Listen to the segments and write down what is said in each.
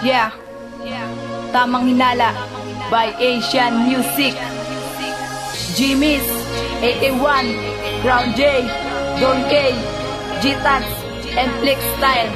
Yeah, Tamang Hinala by Asian Music. Jimmy's 81, Crown J, Don K, G-Tags, and Flex Style.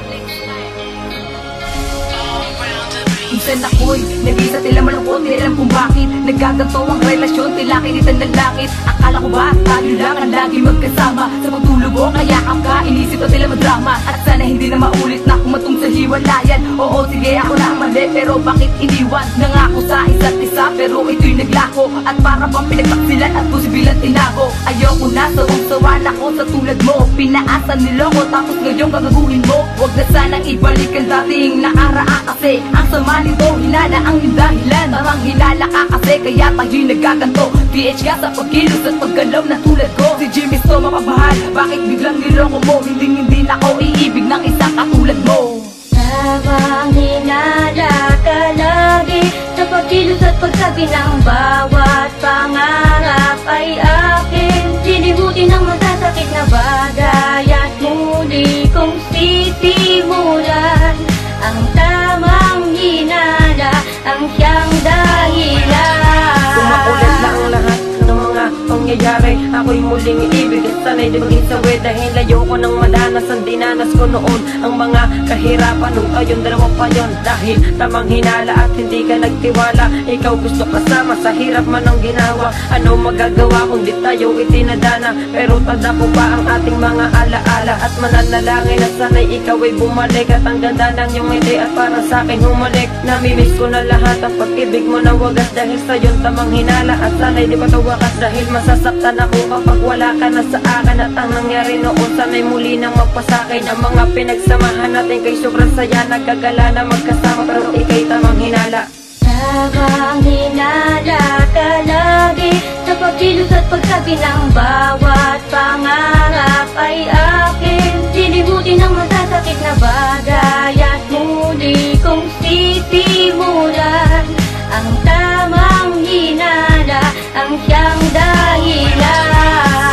Minsan ako'y nag-isa tila malungkot, di alam kung bakit nagkaganto ang relasyon, tila kinitan ng langit. Akala ko ba tayo lang ang lagi magkasama? Sa pagtulog o kayakap ka, inisip ko tila madrama. At sana hindi na maulit na kumatong sa hiwalayan. Oo, sige ako na ang mali, pero bakit iniwan? Nangako sa isa't isa, pero ito'y naglako. At para bang pinagpaksilan at posibilan tinago. Ayoko na, sawang-sawa na ko sa tulad mo. Pinaasan niloko, tapos ngayon gagaguhin mo. Huwag na sanang ibalik ang dating nakaraan, kasi ang sama nito, hinala ang dahilan. Parang hinala ka kasi, kaya tayo'y nagkaganto. PH ka sa pagkilos at paggalaw na tulad ko. Si Jimmy's to mapagmahal, bakit biglang niloko mo? Hindi na ako iibig ng isang katulad mo. Habang hinala ka lagi sa pagkilos at pagsabi ng bawat pangarap ay akin. Sinibuti ng masasakit na bagay at muli kong sisimulan. Ang tamang hinala ang siyang dahilan. Kumakulit na ang lahat ng mga pangyayari. Ako'y muling iibig at sanay di maging sawi. Dahil ayoko nang madanas ang dinanas ko noon. Ang mga kahirapan nung ayon dalawa pa yun. Dahil tamang hinala at hindi ka nagtiwala. Ikaw gusto kasama sa hirap man ang ginawa. Ano magagawa kung di tayo itinadana? Pero tanda ko pa ang ating mga alaala. At mananalangin na sana'y ikaw ay bumalik. At ang ganda ng iyong ngiti at para sa'kin humalik. Namimiss ko na lahat ang pag-ibig mo na wagas. Dahil sa'yon tamang hinala at sana'y di patawakas. Dahil masasaktan ako kapag wala ka na sa akin. At ang nangyari noon sana'y muli nang magpasakin. Ang mga pinagsamahan natin kay sobrang saya. Nagkagala na magkasama pero ika'y tamang hinala. Habang hinala ka lagi sa pagkilos at pagsabi ng bawat pangarap ay akin. Sinibuti ng masasakit na bagay at muli kong sisimulan. Ang tamang hinala ang siyang dahilan.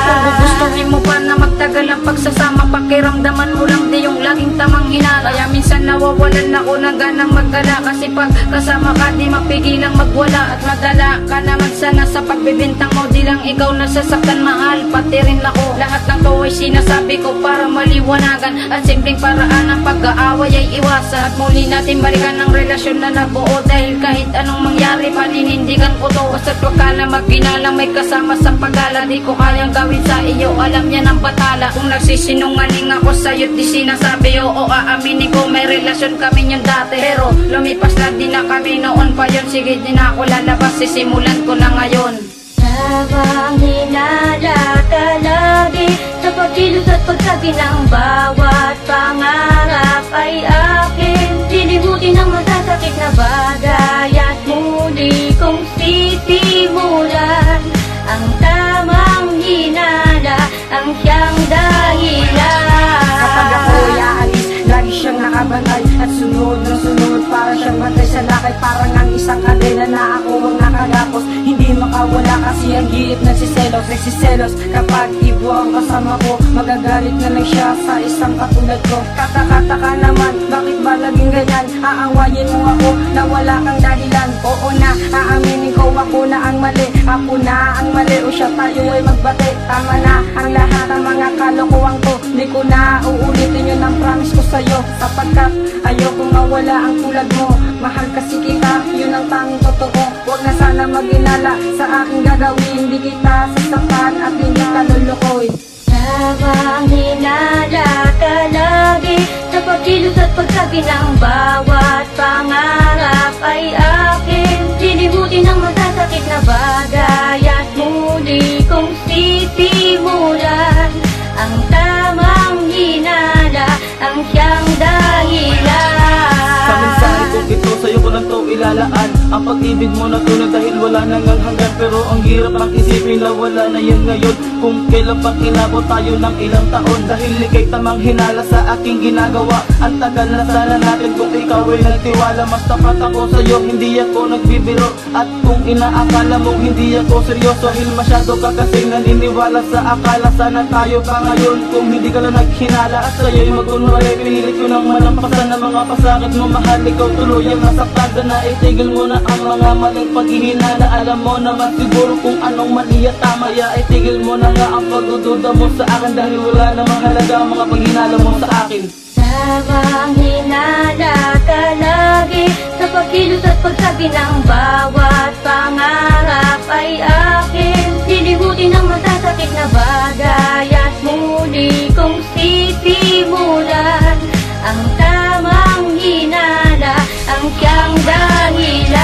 Kung gugustuhin mo pa na magtagal ang pagsasama, pakiramdaman mo lang di yung laging tamang hinala. Kaya minsan nawawalan ako ng ganang magdala, kasi pag kasama ka di mapigilang magwala. At madala ka naman sana sa pagbibintang mo, di lang ikaw nasasaktan, mahal pati rin ako. Lahat ng to ay sinasabi ko para maliwanagan, at simpleng paraan ng pag-aaway ay iwasan. At muli natin balikan ang relasyon na nabuo, dahil kahit anong mangyari paninindigan ko to. Basta't wag ka na magginalang may kasama sa pag-ala. Di ko kayang gawin sa iyo, alam niya ng batala. Kung nagsisinungaling ako sa'yo't di sinasabi, oo aaminin ko may relasyon kami yun dati. Pero lumipas na din na kami noon pa yun. Sige di na ako lalabas, sisimulan ko na ngayon. Habang hinala ka lagi sa pagkilos at pagsabi ng bawat pangarap ay akin. Sinibuti ng masasakit na bagay at muli kong sisimulan. Ang tamang hinala ang siyang dahilan. Kapag ako'y aalis, lagi siyang nakabantay at sunod na sunod para siyang bantay sa lakay. Parang ang isang kadena na ako ang nakagapos. Hindi makawala kasi ang hilit nagsiselos kapag ibo ang kasama ko, magagalit na lang siya sa isang katulad ko. Katakataka naman, bakit ba laging ganyan? Aawayin mo ako na wala kang dahilan. Oo na, aaminin ko ako na ang mali. Ako na ang mali o siya, tayo ay magbate. Tama na ang lahat ng mga kalokohan ko. Di ko na uulitin yun ang promise ko sa'yo, sapagkat ayokong mawala ang tulad mo. Mahal kasi kita, yun ang tanging totoo. Huwag na sana maginala sa aking gagawin. Hindi kita sasaktan at hindi ka lulukoy. Habang hinala ka lagi sa pagkilos at pagsabi ng bawat pangarap ay akin. Sinibuti ng masasakit na bagay at muli kong sisimulan. Ang tamang hinala ang siyang dahilan. Sa mensahe kong ito, sa'yo ko lang to ilalaan ang pag-ibig mo na tunay dahil wala nang hanggan. Pero ang hirap ang isipin na wala na yan ngayon, kung kailan pang inabot tayo ng ilang taon. Dahil ikay tamang hinala sa aking ginagawa, ang tagal na sana natin kung ikaw ay nagtiwala. Mas tapat ako sa'yo, hindi ako nagbibiro. At kung inaakala mo hindi ako seryoso, dahil masyado ka kasi naniniwala sa akala. Sana tayo pa ngayon kung hindi ka lang naghinala. At sa'yo'y magkunwari, pinilit ko nang malampasan ng mga pasakit mo. Mahal, ikaw tuluyang nasaktan ka na, itigil mo na ang mga maling paghihinala. Alam mo naman siguro kung anong mali at tama, itigil mo na nga ang pagdududa mo sa akin. Dahil wala namang halaga ang mga paghinala mo sa akin. Tamang hinala ka lagi sa pagkilos at pagsabi ng bawat pangarap ay akin. Lilimutin ang masasakit na bagay at muli kong sisimulan ang tamang hinala, ang siyang dahilan.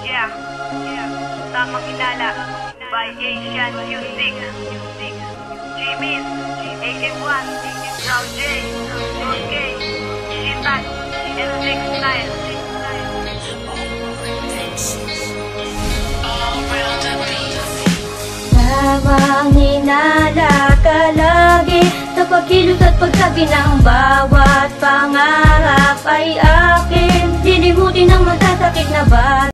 Yeah, tamang hinala by Asian Music. Jimin, AK1, Brown J, OK, Shitan, and 6ix9ine. Tamang hinala ka lagi sa pagkilos at pagsabi ng bawat pangarap ay akin. Lilimutin ang masasakit na bagay.